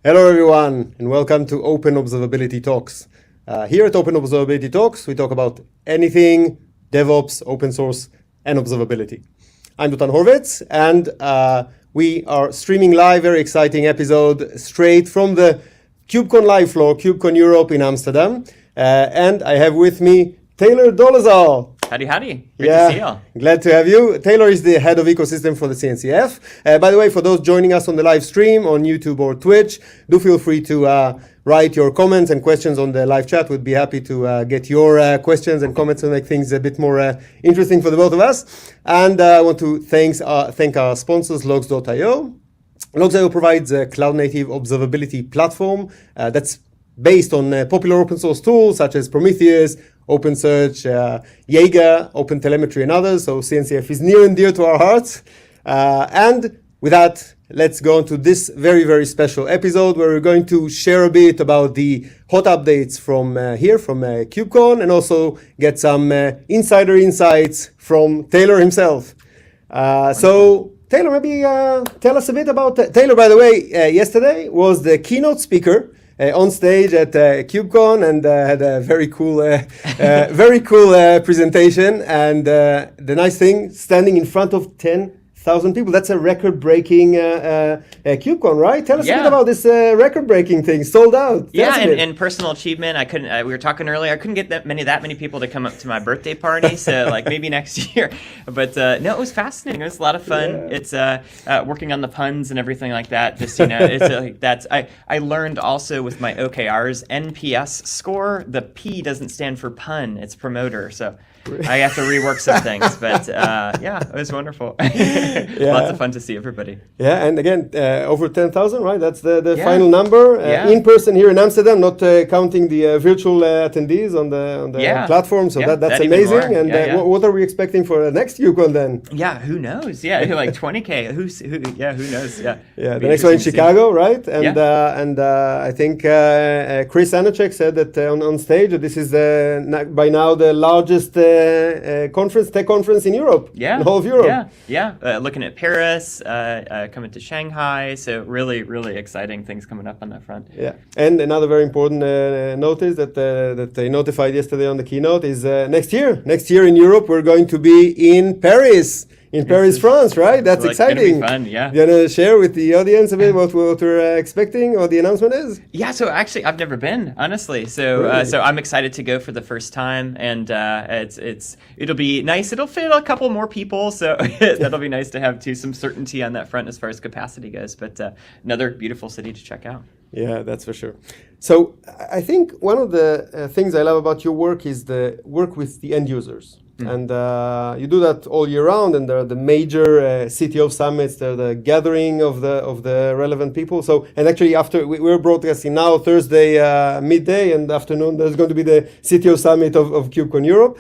Hello everyone, and welcome to Open Observability Talks. Here at Open Observability Talks, we talk about anything DevOps, open source, and observability. I'm Dotan Horovits, and we are streaming live, very exciting episode, straight from the KubeCon live floor, KubeCon Europe in Amsterdam. And I have with me Taylor Dolezal. Howdy, howdy. Great to see you. Glad to have you. Taylor is the head of ecosystem for the CNCF. By the way, for those joining us on the live stream on YouTube or Twitch, do feel free to write your comments and questions on the live chat. We'd be happy to get your questions and comments to make things a bit more interesting for the both of us. And I want to thank our sponsors, Logs.io. Logs.io provides a cloud-native observability platform that's based on popular open source tools such as Prometheus, OpenSearch, Jaeger, OpenTelemetry, and others. So CNCF is near and dear to our hearts. And with that, let's go on to this very, very special episode where we're going to share a bit about the hot updates from KubeCon, and also get some insider insights from Taylor himself. So Taylor, maybe tell us a bit about Taylor. By the way, yesterday was the keynote speaker on stage at KubeCon, and had a very cool presentation. And the nice thing, standing in front of 10,000 people. That's a record-breaking KubeCon, right? Tell us a bit about this record-breaking thing. Sold out. And personal achievement. I couldn't. We were talking earlier. I couldn't get that many people to come up to my birthday party. So like maybe next year. But no, it was fascinating. It was a lot of fun. Yeah. It's working on the puns and everything like that. Just it's I learned also with my OKRs NPS score. The P doesn't stand for pun. It's promoter. So I have to rework some things, but it was wonderful. Lots of fun to see everybody. Yeah, and again, over 10,000, right? That's the final number. In person here in Amsterdam, not counting the virtual attendees on the platform. So that's amazing. And what are we expecting for the next KubeCon then? Yeah, who knows? Yeah, like 20K. Who knows? Yeah. Yeah, the next one in Chicago, right? And I think Chris Anacek said that on stage that this is by now the largest tech conference in Europe, in the whole of Europe. Looking at Paris, coming to Shanghai, so really, really exciting things coming up on that front. Yeah, and another very important notice that they notified yesterday on the keynote is next year in Europe we're going to be in Paris. In Paris, France, right? That's exciting. Gonna be fun, yeah. You want to share with the audience a bit what we're expecting, what the announcement is? Yeah, so actually, I've never been, honestly. So really? So I'm excited to go for the first time, and it'll be nice. It'll fit a couple more people, so that'll be nice to have some certainty on that front as far as capacity goes. But another beautiful city to check out. Yeah, that's for sure. So I think one of the things I love about your work is the work with the end users. And you do that all year round, and there are the major CTO Summits, the gathering of the relevant people. So, and actually after we're broadcasting now Thursday midday, and afternoon there's going to be the CTO Summit of KubeCon Europe.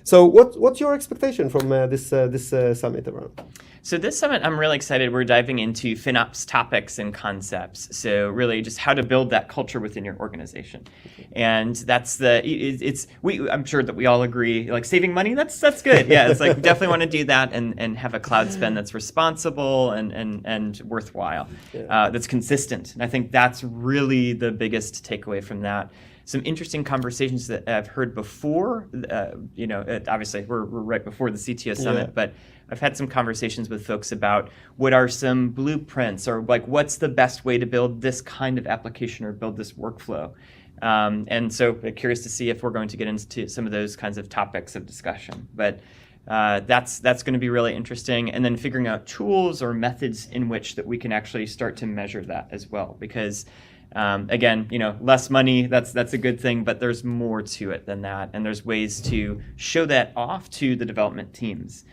So what's your expectation from this summit around? So this summit, I'm really excited. We're diving into FinOps topics and concepts. So really just how to build that culture within your organization. And that's I'm sure that we all agree, like saving money, that's good. Yeah, it's like we definitely want to do that and have a cloud spend that's responsible and worthwhile, that's consistent. And I think that's really the biggest takeaway from that. Some interesting conversations that I've heard before, obviously we're right before the CTO Summit, but I've had some conversations with folks about what are some blueprints, or like what's the best way to build this kind of application or build this workflow. And so curious to see if we're going to get into some of those kinds of topics of discussion. But that's going to be really interesting. And then figuring out tools or methods in which that we can actually start to measure that as well. Because again, less money, that's a good thing, but there's more to it than that. And there's ways to show that off to the development teams.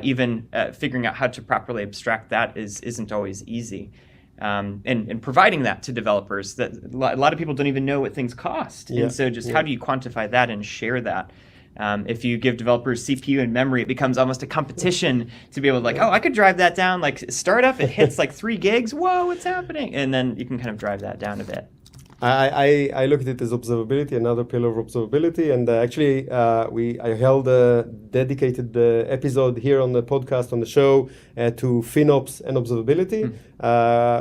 Even figuring out how to properly abstract that isn't always easy. And providing that to developers, that a lot of people don't even know what things cost. And so just how do you quantify that and share that? If you give developers CPU and memory, it becomes almost a competition to be able to I could drive that down, like startup, it hits like 3 gigs. Whoa, what's happening? And then you can kind of drive that down a bit. I look at it as observability, another pillar of observability, and actually I held a dedicated episode here on the podcast, on the show, to FinOps and observability.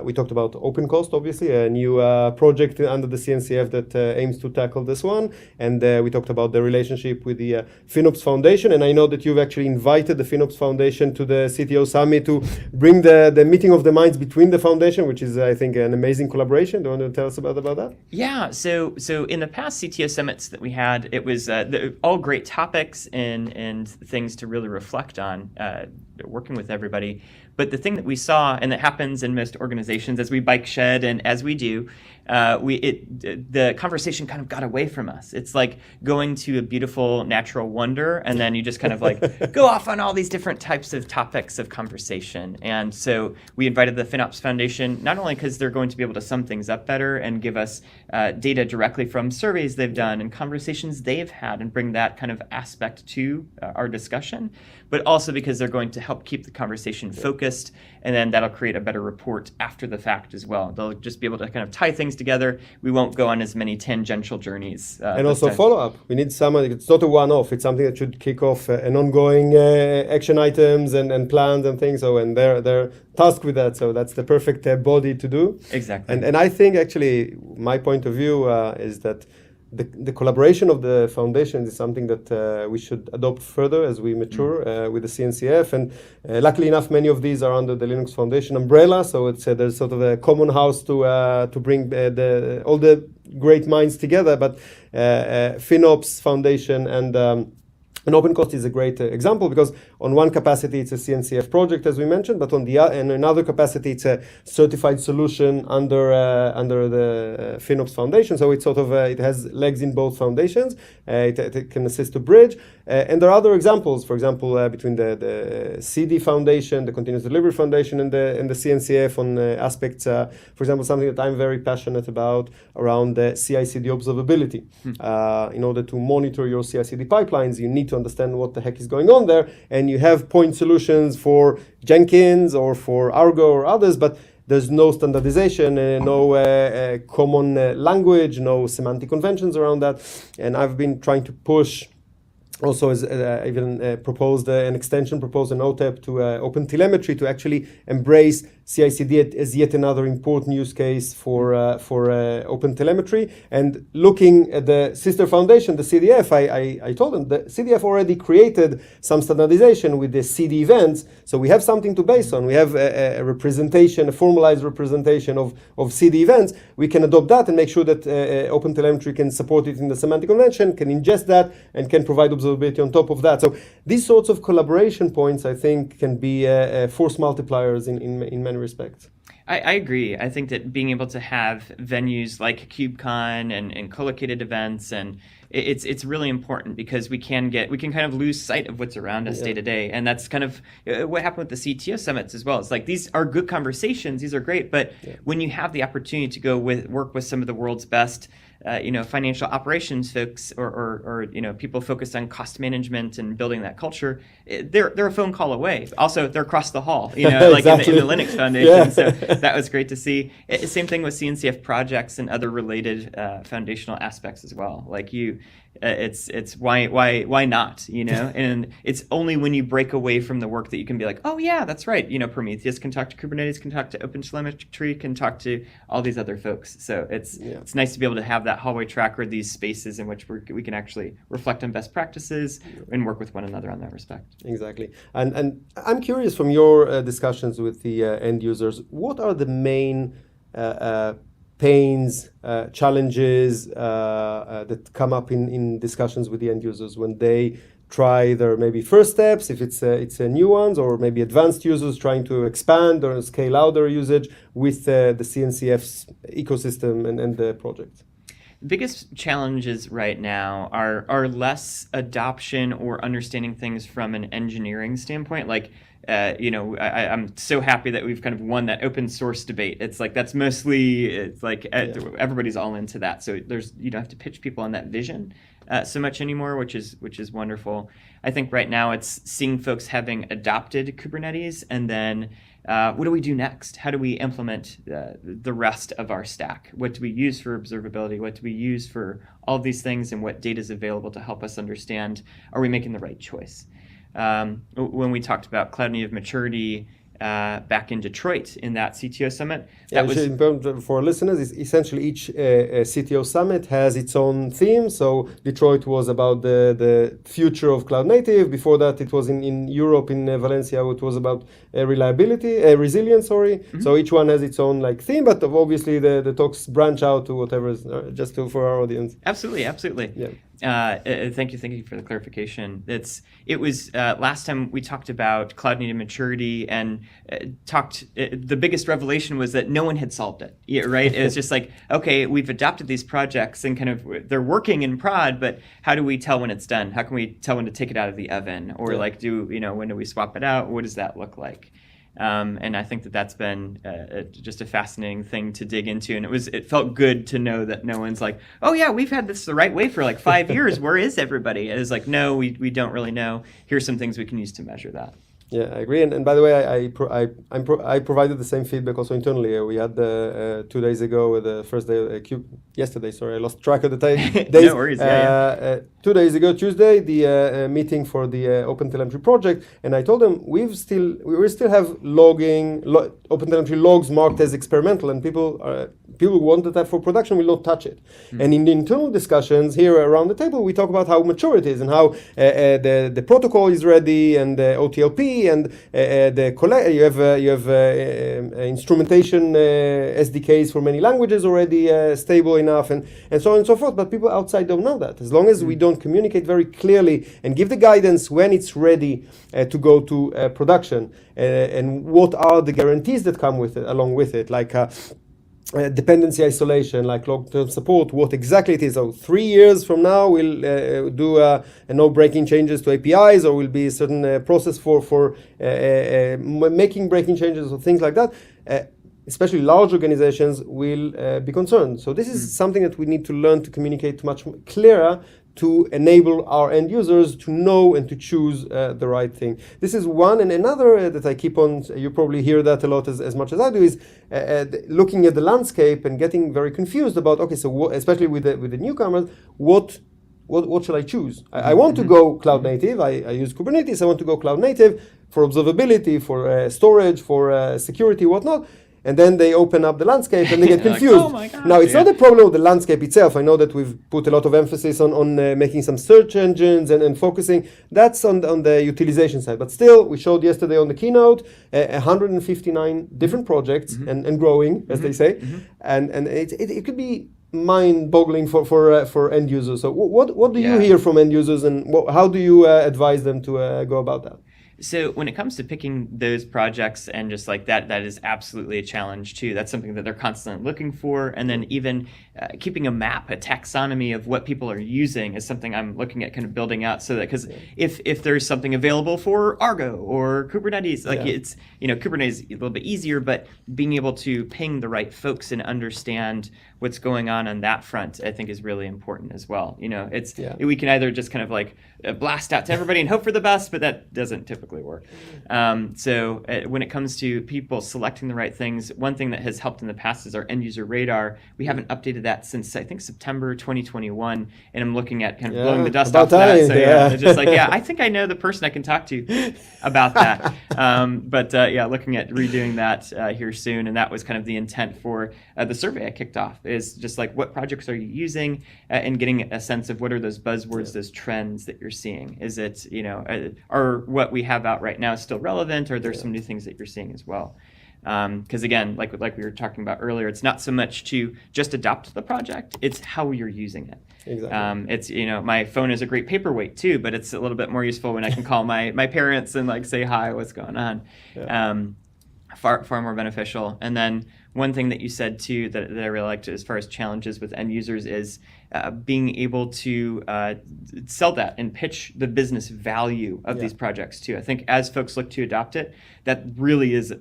We talked about OpenCost, obviously, a new project under the CNCF that aims to tackle this one, and we talked about the relationship with the FinOps Foundation, and I know that you've actually invited the FinOps Foundation to the CTO Summit to bring the meeting of the minds between the foundation, which is, I think, an amazing collaboration. Do you want to tell us about that? Yeah, so in the past CTO Summits that we had, it was all great topics and things to really reflect on, working with everybody. But the thing that we saw, and that happens in most organizations as we bike shed and as we do, the conversation kind of got away from us. It's like going to a beautiful natural wonder, and then you just kind of like go off on all these different types of topics of conversation. And so we invited the FinOps Foundation, not only because they're going to be able to sum things up better and give us data directly from surveys they've done and conversations they've had and bring that kind of aspect to our discussion, but also because they're going to help keep the conversation focused, and then that'll create a better report after the fact as well. They'll just be able to kind of tie things together. We won't go on as many tangential journeys. And also follow-up. We need someone, it's not a one-off, it's something that should kick off an ongoing action items and plans and things. So, and they're tasked with that. So that's the perfect body to do. Exactly. And I think actually, my point of view is that the collaboration of the foundations is something that we should adopt further as we mature with the CNCF. And luckily enough, many of these are under the Linux Foundation umbrella. So it's there's sort of a common house to bring all the great minds together. But FinOps Foundation and OpenCost is a great example, because on one capacity it's a CNCF project, as we mentioned, but in another capacity it's a certified solution under the FinOps Foundation. So it's sort of it has legs in both foundations. It can assist to bridge. And there are other examples, for example, between the CD Foundation, the Continuous Delivery Foundation, and the CNCF on aspects. For example, something that I'm very passionate about around the CI/CD observability. In order to monitor your CI/CD pipelines, you need to understand what the heck is going on there, and you have point solutions for Jenkins or for Argo or others, but there's no standardization, no common language, no semantic conventions around that. And I've been trying to push, also as even proposed an extension, proposed an OTEP to OpenTelemetry to actually embrace CI/CD as yet another important use case for OpenTelemetry. And looking at the sister foundation, the CDF, I told them the CDF already created some standardization with the CD events, so we have something to base on. We have a representation, a formalized representation of CD events. We can adopt that and make sure that OpenTelemetry can support it in the semantic convention, can ingest that, and can provide observability on top of that. So these sorts of collaboration points, I think, can be force multipliers in many respects. I agree. I think that being able to have venues like KubeCon and co-located events, and it's really important, because we can kind of lose sight of what's around us day to day, and that's kind of what happened with the CTO Summits as well. It's like, these are good conversations, these are great, but when you have the opportunity to go work with some of the world's best financial operations folks, or people focused on cost management and building that culture, they're a phone call away. Also, they're across the hall, like exactly. in the Linux Foundation. So that was great to see. Same thing with CNCF projects and other related foundational aspects as well. Like it's why not, and it's only when you break away from the work that you can be like, oh yeah, that's right. Prometheus can talk to Kubernetes, can talk to OpenTelemetry, can talk to all these other folks. So it's nice to be able to have that hallway track, or these spaces in which we can actually reflect on best practices and work with one another on that respect. Exactly. And I'm curious, from your discussions with the end users, what are the main pains, challenges that come up in discussions with the end users when they try their maybe first steps, if it's new ones, or maybe advanced users trying to expand or scale out their usage with the CNCF's ecosystem and the project? The biggest challenges right now are less adoption or understanding things from an engineering standpoint. Like, I'm so happy that we've kind of won that open source debate. It's like, that's mostly, it's like everybody's all into that. So you don't have to pitch people on that vision so much anymore, which is wonderful. I think right now it's seeing folks having adopted Kubernetes and then what do we do next? How do we implement the rest of our stack? What do we use for observability? What do we use for all of these things, and what data is available to help us understand, are we making the right choice? When we talked about cloud native maturity back in Detroit in that CTO Summit, that was important for listeners. Is essentially each CTO Summit has its own theme. So Detroit was about the future of cloud native. Before that, it was in Europe, in Valencia, it was about resilience. So each one has its own theme, but obviously the talks branch out to whatever is for our audience. Absolutely. Yeah. Thank you for the clarification. It was last time we talked about cloud native maturity and the biggest revelation was that no one had solved it. Yeah, right? It was just okay, we've adopted these projects and kind of they're working in prod, but how do we tell when it's done? How can we tell when to take it out of the oven? Or when do we swap it out? What does that look like? And I think that's been just a fascinating thing to dig into. And it felt good to know that no one's oh yeah, we've had this the right way for 5 years. Where is everybody? It was no, we don't really know. Here's some things we can use to measure that. Yeah, I agree. And by the way, I provided the same feedback also internally. We had 2 days ago, the first day, yesterday, sorry, I lost track of the days. No worries, 2 days ago, Tuesday, the meeting for the OpenTelemetry project. And I told them we still have OpenTelemetry logs marked as experimental, and people wanted that for production, will not touch it. And in the internal discussions here around the table, we talk about how mature it is and how the protocol is ready and the OTLP and you have instrumentation SDKs for many languages already stable enough and so on and so forth. But people outside don't know that. As long as we don't communicate very clearly and give the guidance when it's ready to go to production and what are the guarantees that come with it, along with it, dependency isolation, long-term support, what exactly it is. So 3 years from now, we'll do no breaking changes to APIs, or will be a certain process for making breaking changes or things like that. Especially large organizations will be concerned. So this is something that we need to learn to communicate much clearer to enable our end users to know and to choose the right thing. This is one. And another that I keep on, you probably hear that a lot as much as I do, is looking at the landscape and getting very confused about, okay, so especially with the newcomers, what should I choose? I want to go cloud native. I use Kubernetes. I want to go cloud native for observability, for storage, for security, whatnot. And then they open up the landscape and they get confused. Oh my God. Now, it's not a problem with the landscape itself. I know that we've put a lot of emphasis on making some search engines and focusing. That's on the utilization side. But still, we showed yesterday on the keynote 159 different projects and growing, as they say. And it could be mind-boggling for end users. So what do you hear from end users, and how do you advise them to go about that? So when it comes to picking those projects and just that is absolutely a challenge too. That's something that they're constantly looking for. And then even keeping a map, a taxonomy of what people are using is something I'm looking at kind of building out, so that, because if there's something available for Argo or Kubernetes, it's, Kubernetes is a little bit easier, but being able to ping the right folks and understand what's going on that front, I think, is really important as well. We can either just kind of blast out to everybody and hope for the best, but that doesn't typically work. So when it comes to people selecting the right things, one thing that has helped in the past is our end user radar. We haven't updated that since, I think, September 2021, and I'm looking at kind of blowing the dust off that. So it's just I think I know the person I can talk to about that. But looking at redoing that here soon, and that was kind of the intent for the survey I kicked off, is just what projects are you using, and getting a sense of what are those buzzwords, those trends that you're seeing. Is it, are what we have out right now still relevant, or there's some new things that you're seeing as well? Because again, like we were talking about earlier, it's not so much to just adopt the project, it's how you're using it. Exactly. It's, my phone is a great paperweight too, but it's a little bit more useful when I can call my parents and say, hi, what's going on? Yeah. Far more beneficial. And then one thing that you said too that I really liked as far as challenges with end users is being able to sell that and pitch the business value of these projects too. I think as folks look to adopt it, that really is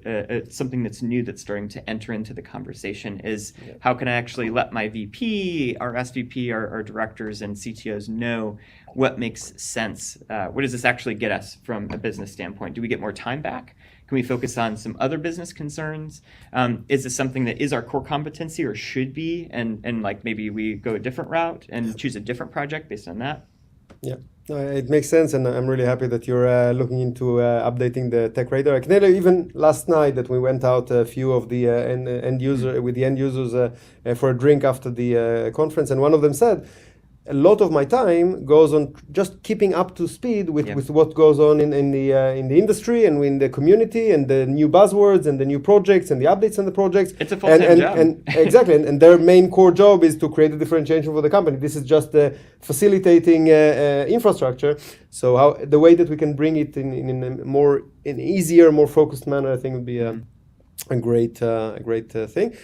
something that's new that's starting to enter into the conversation, is how can I actually let my VP, our SVP, our directors and CTOs know what makes sense? What does this actually get us from a business standpoint? Do we get more time back? Can we focus on some other business concerns? Is this something that is our core competency or should be? And like maybe we go a different route and choose a different project based on that? Yeah, no, it makes sense, and I'm really happy that you're looking into updating the tech radar. I can tell you, even last night that we went out a few of the end user with the end users for a drink after the conference, and one of them said, a lot of my time goes on just keeping up to speed with what goes on in the industry and in the community and the new buzzwords and the new projects and the updates on the projects. It's a full-time job. And exactly, and their main core job is to create a differentiation for the company. This is just facilitating infrastructure. So the way that we can bring it in an easier, more focused manner, I think would be a great thing.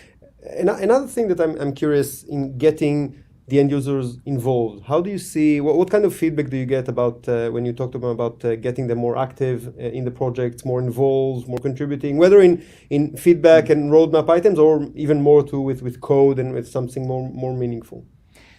Another thing that I'm curious in getting the end users involved. How do you see, what kind of feedback do you get about when you talk to them about getting them more active in the projects, more involved, more contributing, whether in feedback and roadmap items or even more with code and with something more meaningful?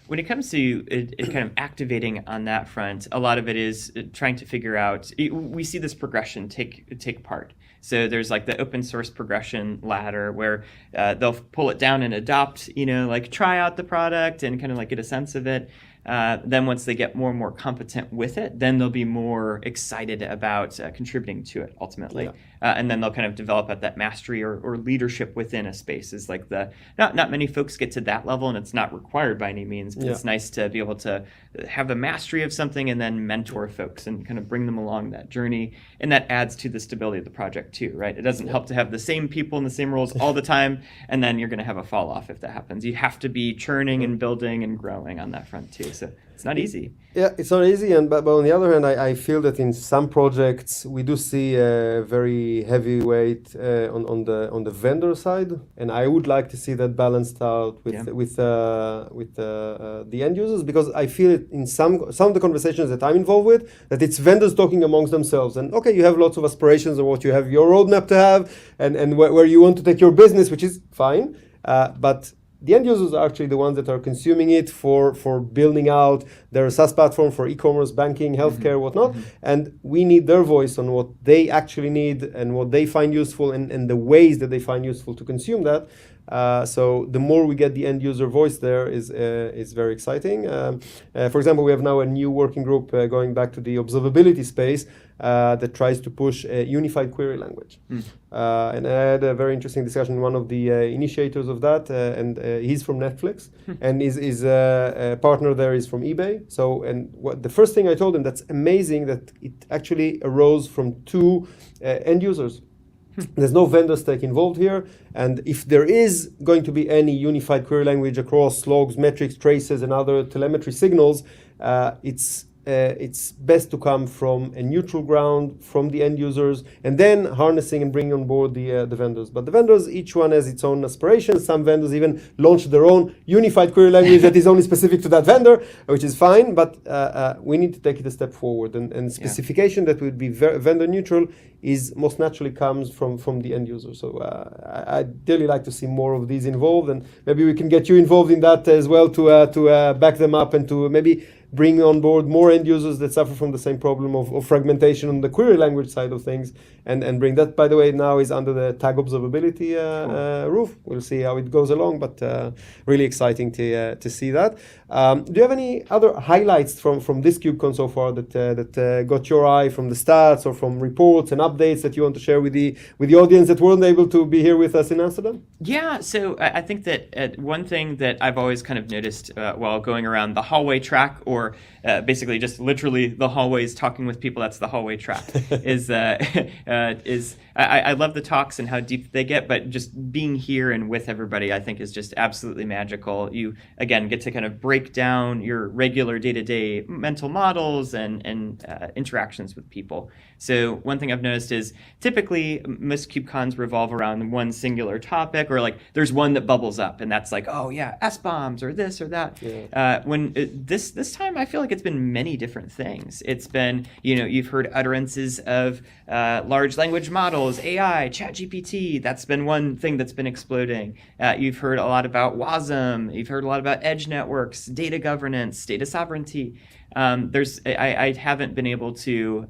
When it comes to kind of activating on that front, a lot of it is trying to figure out, we see this progression take part. So there's like the open source progression ladder where they'll pull it down and adopt, like try out the product and kind of like get a sense of it. Then once they get more and more competent with it, then they'll be more excited about contributing to it ultimately. Yeah. And then they'll kind of develop at that mastery or leadership within a space. Is like not many folks get to that level, and it's not required by any means, but it's nice to be able to have the mastery of something and then mentor folks and kind of bring them along that journey. And that adds to the stability of the project too, right? It doesn't help to have the same people in the same roles all the time, and then you're going to have a fall off if that happens. You have to be churning and building and growing on that front too. So it's not easy. Yeah, it's not easy, but on the other hand, I feel that in some projects we do see a very heavy weight on the vendor side, and I would like to see that balanced out with the end users, because I feel it in some of the conversations that I'm involved with, that it's vendors talking amongst themselves, and okay, you have lots of aspirations of what you have your roadmap to have, and where you want to take your business, which is fine, but the end users are actually the ones that are consuming it for building out their SaaS platform for e-commerce, banking, healthcare, whatnot. And we need their voice on what they actually need and what they find useful and the ways that they find useful to consume that. So the more we get the end user voice there is very exciting. For example, we have now a new working group going back to the observability space that tries to push a unified query language. And I had a very interesting discussion with one of the initiators of that, and he's from Netflix, and his partner there is from eBay. So, and the first thing I told him, that's amazing that it actually arose from two end users. There's no vendor stake involved here, and if there is going to be any unified query language across logs, metrics, traces, and other telemetry signals, it's best to come from a neutral ground, from the end users, and then harnessing and bringing on board the vendors. But the vendors, each one has its own aspirations. Some vendors even launch their own unified query language that is only specific to that vendor, which is fine, but we need to take it a step forward. And specification that would be vendor neutral is most naturally comes from the end user. So I'd really like to see more of these involved, and maybe we can get you involved in that as well to back them up and to maybe bring on board more end users that suffer from the same problem of fragmentation on the query language side of things, and bring that, by the way, now is under the tag observability roof. We'll see how it goes along, but really exciting to see that. Do you have any other highlights from this KubeCon so far that got your eye from the stats or from reports and updates that you want to share with the audience that weren't able to be here with us in Amsterdam? Yeah, so I think that one thing that I've always kind of noticed while going around the hallway track, or basically just literally the hallways talking with people, that's the hallway track, is I love the talks and how deep they get, but just being here and with everybody I think is just absolutely magical. You, again, get to kind of break down your regular day-to-day mental models and interactions with people. So one thing I've noticed is typically most KubeCons revolve around one singular topic, or like there's one that bubbles up and that's like, oh yeah, S-bombs or this or that. Yeah. When this time time, I feel like it's been many different things. It's been, you've heard utterances of large language models, AI, ChatGPT. That's been one thing that's been exploding. You've heard a lot about WASM. You've heard a lot about edge networks, data governance, data sovereignty. I haven't been able to,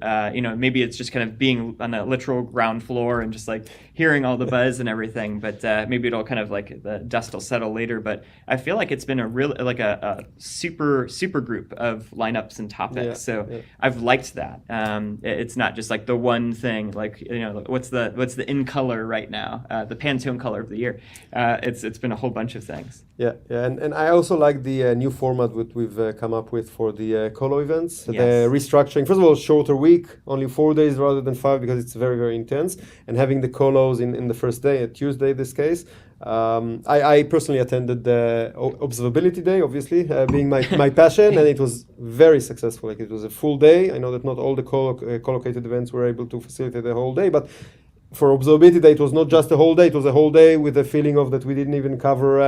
maybe it's just kind of being on a literal ground floor and just like hearing all the buzz and everything, but maybe it'll kind of like the dust will settle later. But I feel like it's been a real, like a super group of lineups and topics. I've liked that. It's not just like the one thing, like, what's the in color right now, the Pantone color of the year. It's been a whole bunch of things. Yeah, and I also like the new format that we've come up with for the Colo events. Yes. The restructuring, first of all, shorter week, only 4 days rather than 5 because it's very, very intense. And having the Colos in the first day, Tuesday in this case. I personally attended the Observability Day, obviously, being my passion, and it was very successful. Like, it was a full day. I know that not all the collocated events were able to facilitate the whole day, but for Observability Day, it was not just a whole day, it was a whole day with a feeling of that we didn't even cover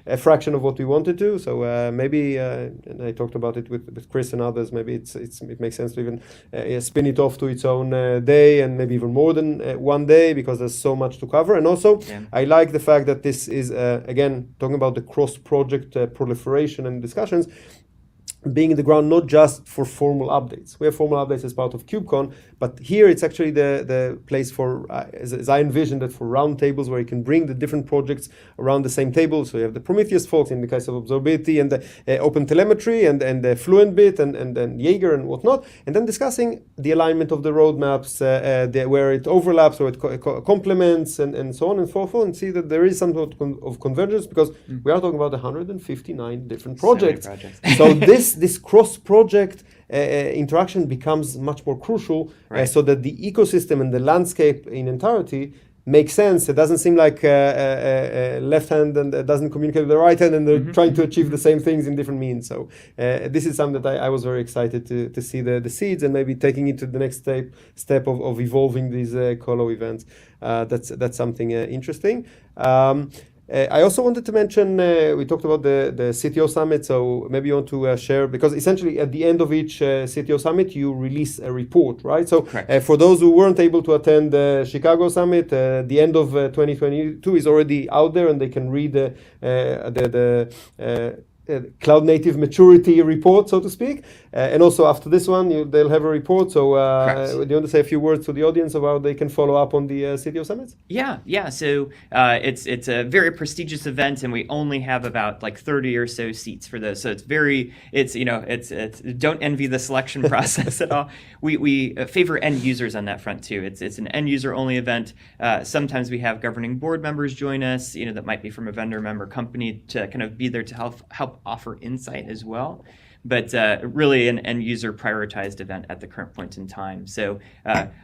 a fraction of what we wanted to. So maybe, and I talked about it with Chris and others, maybe it makes sense to even spin it off to its own day, and maybe even more than one day, because there's so much to cover. And also, I like the fact that this is, again, talking about the cross-project proliferation and discussions, being in the ground not just for formal updates. We have formal updates as part of KubeCon, but here it's actually the place for, as I envisioned it, for round tables where you can bring the different projects around the same table. So you have the Prometheus folks in the case of observability, and the open telemetry, and the Fluent bit, and then Jaeger and whatnot, and then discussing the alignment of the roadmaps, where it overlaps or it complements, and so on and so forth, and see that there is some sort of convergence, because we are talking about 159 different projects. So this cross-project interaction becomes much more crucial, so that the ecosystem and the landscape in entirety makes sense. It doesn't seem like a left hand and doesn't communicate with the right hand, and they're trying to achieve the same things in different means. So this is something that I was very excited to see the seeds, and maybe taking it to the next step of evolving these Colo events. That's something interesting. I also wanted to mention, we talked about the CTO Summit, so maybe you want to share, because essentially at the end of each CTO Summit, you release a report, right? So for those who weren't able to attend the Chicago Summit, the end of 2022 is already out there, and they can read the cloud native maturity report, so to speak. And also after this one, they'll have a report. So do you want to say a few words to the audience about how they can follow up on the CTO Summits? Yeah. So it's a very prestigious event, and we only have about like 30 or so seats for those. So it's don't envy the selection process at all. We favor end users on that front too. It's an end user only event. Sometimes we have governing board members join us, that might be from a vendor member company, to kind of be there to help offer insight as well. But really an end user prioritized event at the current point in time. So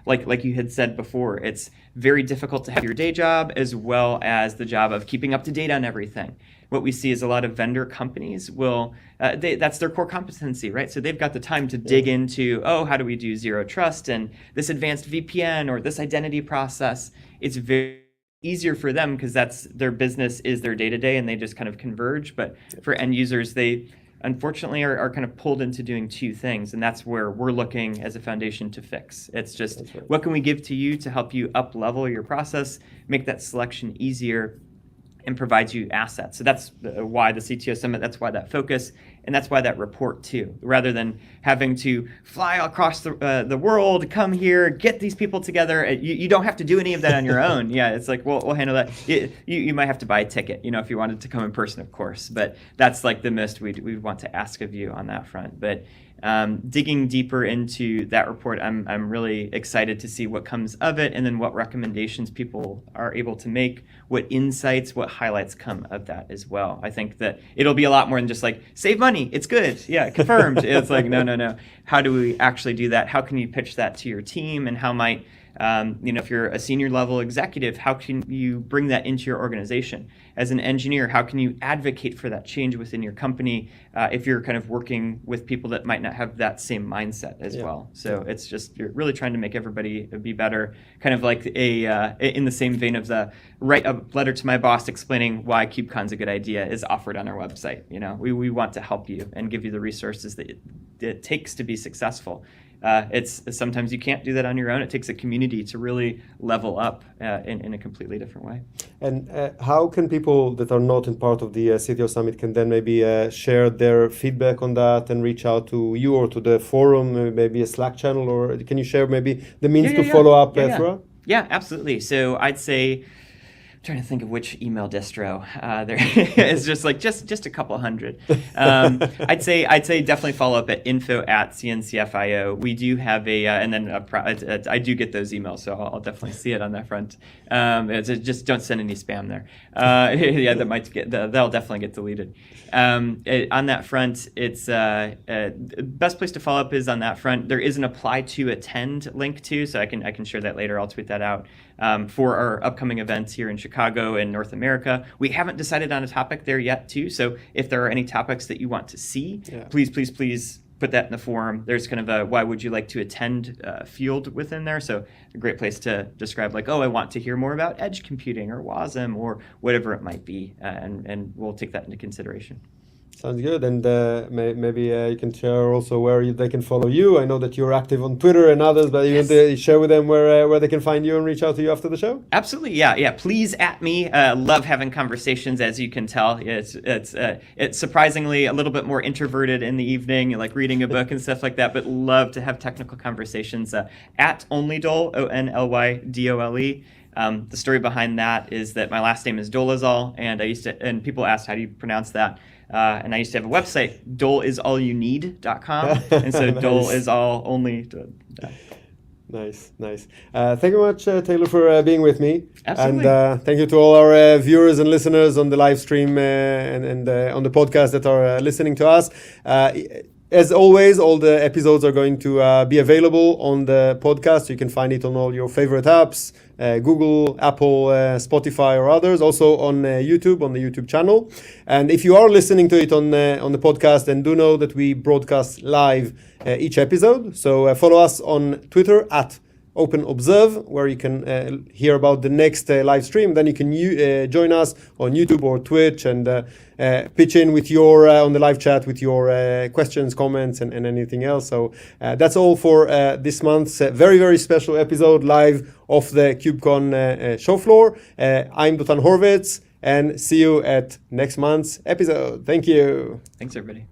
like you had said before, it's very difficult to have your day job as well as the job of keeping up to date on everything. What we see is a lot of vendor companies will, that's their core competency, right? So they've got the time to dig into, how do we do zero trust and this advanced VPN or this identity process? It's very easier for them because that's their business, is their day-to-day, and they just kind of converge. But for end users, they unfortunately are kind of pulled into doing two things, and that's where we're looking as a foundation to fix. It's just, what can we give to you to help you up-level your process, make that selection easier, and provide you assets. So that's why the CTO Summit, that's why that focus, and that's why that report too. Rather than having to fly across the world, come here, get these people together, you don't have to do any of that on your own. Yeah, it's like, we'll handle that. You might have to buy a ticket, if you wanted to come in person, of course, but that's like the most we'd want to ask of you on that front. But digging deeper into that report, I'm really excited to see what comes of it, and then what recommendations people are able to make, what insights, what highlights come of that as well. I think that it'll be a lot more than just like, save money, it's good, yeah, confirmed. It's like, no. How do we actually do that? How can you pitch that to your team, and how might, if you're a senior level executive, how can you bring that into your organization? As an engineer, how can you advocate for that change within your company if you're kind of working with people that might not have that same mindset as well? So it's just, you're really trying to make everybody be better, kind of like in the same vein of the write a letter to my boss explaining why KubeCon's a good idea is offered on our website. We want to help you and give you the resources that it takes to be successful. It's sometimes you can't do that on your own. It takes a community to really level up in a completely different way. And how can people that are not in part of the CTO Summit can then maybe share their feedback on that and reach out to you or to the forum, maybe a Slack channel, or can you share maybe the means to follow up throughout? Yeah, absolutely. So I'd say, trying to think of which email distro there is, just a couple hundred. I'd say definitely follow up at info@CNCF.io. We do have I do get those emails, so I'll definitely see it on that front. Just don't send any spam there. That'll definitely get deleted. On that front, it's best place to follow up is on that front. There is an apply to attend link too, so I can share that later. I'll tweet that out. For our upcoming events here in Chicago and North America. We haven't decided on a topic there yet too, so if there are any topics that you want to see, please put that in the forum. There's kind of a why would you like to attend field within there, so a great place to describe like, I want to hear more about edge computing or WASM or whatever it might be, and we'll take that into consideration. Sounds good. And maybe you can share also where they can follow you. I know that you're active on Twitter and others, but you want to share with them where they can find you and reach out to you after the show? Absolutely. Yeah. Please at me. Love having conversations, as you can tell. It's surprisingly a little bit more introverted in the evening, like reading a book and stuff like that, but love to have technical conversations. At OnlyDole, ONLYDOLE. The story behind that is that my last name is Dolezal, and people asked, how do you pronounce that? And I used to have a website, doleisallyounneed.com, and so nice. Dole is all only. Nice. Thank you very much, Taylor, for being with me. Absolutely. And thank you to all our viewers and listeners on the live stream and on the podcast that are listening to us. As always, all the episodes are going to be available on the podcast. You can find it on all your favorite apps, Google, Apple, Spotify, or others. Also on YouTube, on the YouTube channel. And if you are listening to it on the podcast, then do know that we broadcast live each episode. So follow us on Twitter at OpenObserve, where you can hear about the next live stream. Then you can join us on YouTube or Twitch and pitch in with your on the live chat with your questions, comments, and anything else. So that's all for this month's very, very special episode live off the KubeCon show floor. I'm Dotan Horovits, and see you at next month's episode. Thank you. Thanks, everybody.